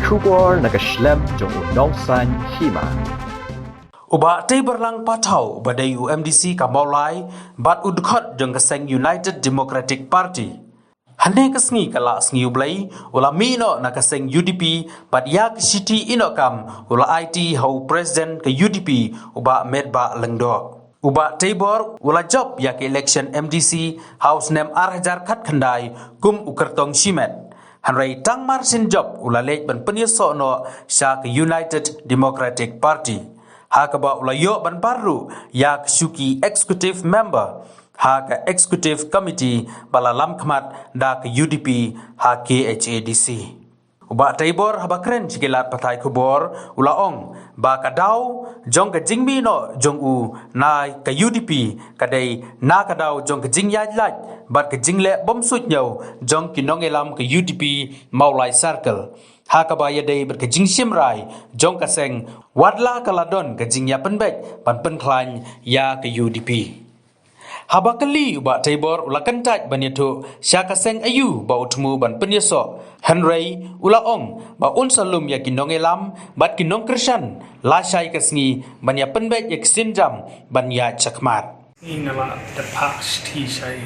kubor nagaslem jong unongsan hima. Uba tay berlang patau badai UMDC kamaulai bat udkhot jong keseng United Democratic Party. Hane kesngi kala sngi ublai ula mino na keseng UDP bat yak city inokam ula IT hau president ke UDP uba medba lengdok. Uba Tabor ula job yak election MDC house name arhajar khat khandai kum ukertong shimet. Hanrai tang marsin job ula lej ban penyeso no sya ke United Democratic Party. Hakaba ula yo ban baru yak suki executive member ha ke executive committee bala lam khmat da ke UDP ha KHADC. Uba Tabor haba kren cikilat patai kubor ula ong ba kadau jong ke jingmi no jong u nai ke UDP kadai na kadau jong ke jing yaj laj bat ke jingle bom sut nyau jong kinong elam ke UDP maulai circle. Hakaba yadai ber ke jing simrai jong kaseng wadla kaladon ke jing ya penbek pan penklan ya ke UDP. Haba kali uba Tabor ula kentaj banyetu syaka seng ayu ba utmu ban penyeso Henry ula ong ba unsalum ya kinong elam bat kinong krishan la syai kesngi ban ya penbek yak sinjam ban ya chakmat ngala tepak sti syai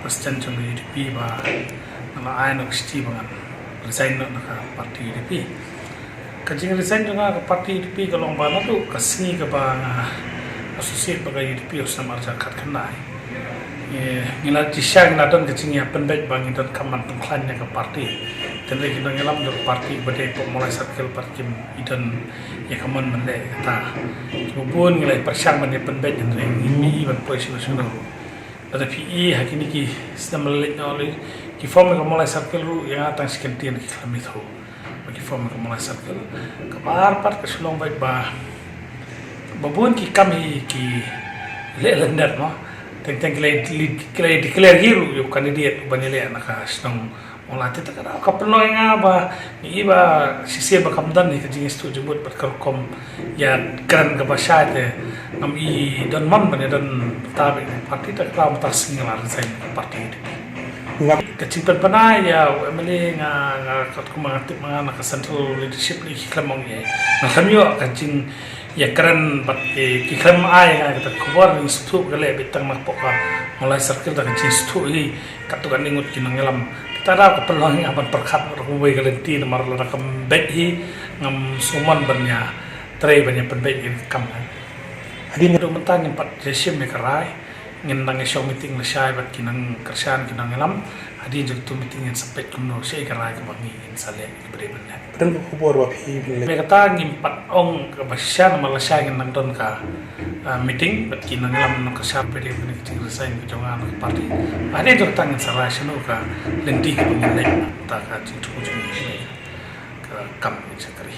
president jong UDP ba ngala ainok sti bangan resign nak parti UDP kajing resign jong ka parti UDP kalong ba na tu kesngi ka ba associate bagai UDP usna marja kat kenai ngila tisang nadon kecingnya pendek bang dan kaman pengklannya ke parti dan lagi nang ngelam dari parti badai mulai circle parti idan ya kaman mendek kata kemudian ngilai persang mendek pendek dan ini ban posisi nasional ada PE hakini ki sedang melek oleh ki form ke mulai circle ru yang atang sekian ki kami tahu bagi form ke mulai circle kabar part ke sulong baik bah babun ki kami ki lelender no tentang kelai declare hero yo kandidat banile naka snong molate ta kada kapno nga ba ni iba sisi ba kamdan ni kajing stu jubut berkerkom ya kran ka basate am i don man ban dan tabe parti ta kram ta singal resign parti kacing panai ya emele nga kat kumangatip mga naka central leadership ni klamong ye na kamyo kacing ya keren bat ikram ay nga kita kubar ng stu gale bitang makpoka mulai circle da kacing stu i katukan ningut kinang elam kita ra ko peluang aban perkhat ko way garanti na marla na kambet hi ngam suman banya tray banya penbet in kam hadin do mentang empat resim ne karai ngin nang show meeting la syai bat kinang kersan kinang elam hadin jog tu meeting en sepet kumno syai karai ko bangi in sale ibre banya dan kubor wa phi mereka kata ngimpat ong ke basya na malasya ngin nang don ka meeting bat kinang elam nang kersan pede bani kecing resign ke jongan ke parti hadin jog tangan sarai sino ka lendi ko ngilek ta ka citu jumi ka kam secretary